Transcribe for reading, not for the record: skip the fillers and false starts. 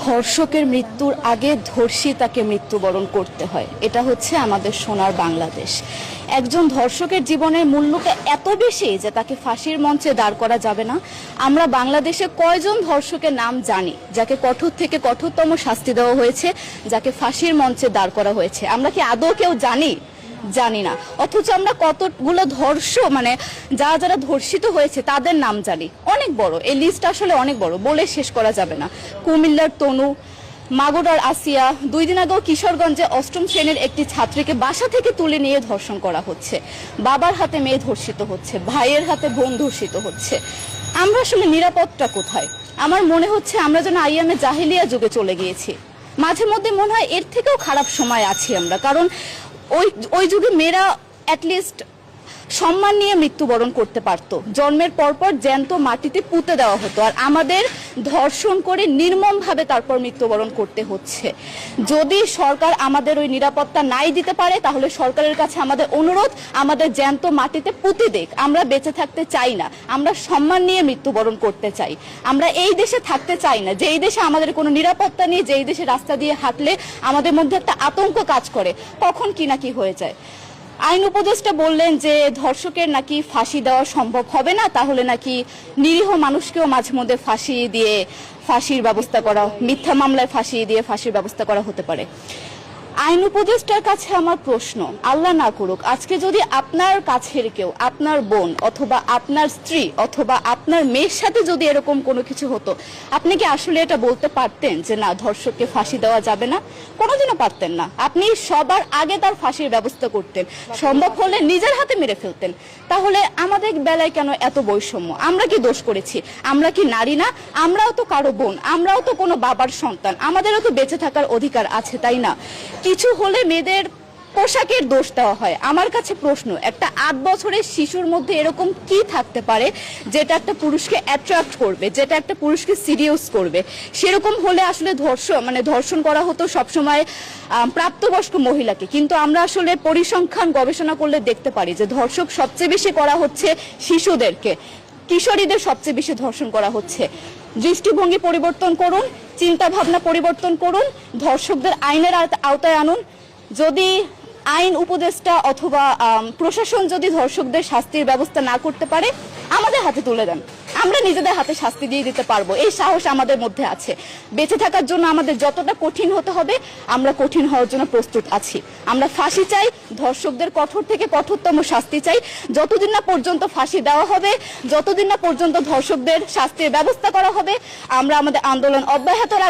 ধর্ষকের মৃত্যুর আগে ধর্ষিতাকে মৃত্যুবরণ করতে হয়। এটা হচ্ছে আমাদের সোনার বাংলাদেশ। একজন ধর্ষকের জীবনের মূল্যটা এত বেশি যে তাকে ফাঁসির মঞ্চে দাঁড় করা যাবে না। আমরা বাংলাদেশে কয়জন ধর্ষকের নাম জানি যাকে কঠোর থেকে কঠোরতম শাস্তি দেওয়া হয়েছে, যাকে ফাঁসির মঞ্চে দাঁড় করা হয়েছে? আমরা কি আদৌ কেউ জানি না। অথচ আমরা কতগুলো যারা ধর্ষিত হয়েছে তাদের নাম জানি, অনেক বড়। এই লিস্ট আসলে অনেক বড়, বলে শেষ করা যাবে না। কুমিল্লার তনু, মাগুরার আসিয়া, 2 দিন আগেও কিশোরগঞ্জে 8ম শ্রেণীর একটি ছাত্রীকে বাসা থেকে তুলে নিয়ে ধর্ষণ করা হচ্ছে। বাবার হাতে মেয়ে ধর্ষিত হচ্ছে, ভাইয়ের হাতে বোন ধর্ষিত হচ্ছে। আমরা আসলে নিরাপদটা কোথায়? আমার মনে হচ্ছে আমরা যেন আইয়ামে জাহিলিয়া যুগে চলে গিয়েছি। মাঝে মধ্যে মনে হয় এর থেকেও খারাপ সময় আছি আমরা, কারণ ওই যুগে মেয়েরা অ্যাটলিস্ট সম্মান নিয়ে মৃত্যুবরণ করতে পারত। জন্মের পরপর জ্যান্ত মাটিতে পুঁতে দেওয়া হতো, আর আমাদের ধর্ষণ করে নির্মমভাবে তারপর মৃত্যুবরণ করতে হচ্ছে। যদি সরকার আমাদের ওই নিরাপত্তা নাই দিতে পারে, তাহলে সরকারের কাছে আমাদের অনুরোধ, আমাদের জ্যান্ত মাটিতে পুঁতে দেখ। আমরা বেঁচে থাকতে চাই না, আমরা সম্মান নিয়ে মৃত্যুবরণ করতে চাই। আমরা এই দেশে থাকতে চাই না যে এই দেশে আমাদের কোনো নিরাপত্তা নেই, যে এই দেশে রাস্তা দিয়ে হাঁটলে আমাদের মধ্যে একটা আতঙ্ক কাজ করে, কখন কি না কি হয়ে যায়। আইন উপদেষ্টা বললেন যে ধর্ষকের নাকি ফাঁসি দেওয়া সম্ভব হবে না, তাহলে নাকি নিরীহ মানুষকেও মাঝে মধ্যে ফাঁসির ব্যবস্থা করা, মিথ্যা মামলায় ফাঁসিয়ে দিয়ে ফাঁসির ব্যবস্থা করা হতে পারে। আইন উপদেষ্টার কাছে আমার প্রশ্ন, আল্লাহ না করুক আজকে যদি আপনার কাছের কেউ, আপনার বোন অথবা আপনার স্ত্রী অথবা আপনার মেয়ের সাথে যদি এরকম কোনো কিছু হতো, আপনি কি আসলে এটা বলতে পারতেন যে না, ধর্ষককে ফাঁসি দেওয়া যাবে না? কোনোদিনও পারতেন না। আপনি সবার আগে তার ফাঁসির ব্যবস্থা করতেন, সম্ভব হলে নিজের হাতে মেরে ফেলতেন। তাহলে আমাদের বেলায় কেন এত বৈষম্য? আমরা কি দোষ করেছি? আমরা কি নারী না? আমরাও তো কারো বোন, আমরাও তো কোনো বাবার সন্তান, আমাদেরও তো বেঁচে থাকার অধিকার আছে, তাই না? কিছু হলে মেয়েদের পোশাকের দোষ দেওয়া হয়। আমার কাছে প্রশ্ন, একটা 8 বছরের শিশুর মধ্যে এরকম কি থাকতে পারে যেটা একটা পুরুষকে অ্যাট্রাক্ট করবে, যেটা একটা পুরুষকে সিরিয়াস করবে? সেরকম হলে আসলে ধর্ষণ করা হতো সবসময় প্রাপ্তবয়স্ক মহিলাকে। কিন্তু আমরা আসলে পরিসংখ্যান গবেষণা করলে দেখতে পারি যে ধর্ষক সবচেয়ে বেশি করা হচ্ছে শিশুদেরকে, কিশোরীদের সবচেয়ে বেশি ধর্ষণ করা হচ্ছে। দৃষ্টিভঙ্গি পরিবর্তন করুন, চিন্তা ভাবনা পরিবর্তন করুন, ধর্ষকদের আইনের আওতায় আনুন। যদি আইন উপদেষ্টা অথবা প্রশাসন যদি ধর্ষকদের শাস্তির ব্যবস্থা না করতে পারে, আমাদের হাতে তুলে দেন, আমরা নিজেদের হাতে শাস্তি দিয়ে দিতে পারবো। এই সাহস আমাদের মধ্যে আছে। বেঁচে থাকার জন্য আমাদের যতটা কঠিন হতে হবে, আমরা কঠিন হওয়ার জন্য প্রস্তুত আছি। আমরা ফাঁসি চাই, ধর্ষকদের কঠোর থেকে কঠোরতম শাস্তি চাই। যতদিন না পর্যন্ত ফাঁসি দেওয়া হবে, যতদিন না পর্যন্ত ধর্ষকদের শাস্তির ব্যবস্থা করা হবে, আমরা আমাদের আন্দোলন অব্যাহত রাখবো।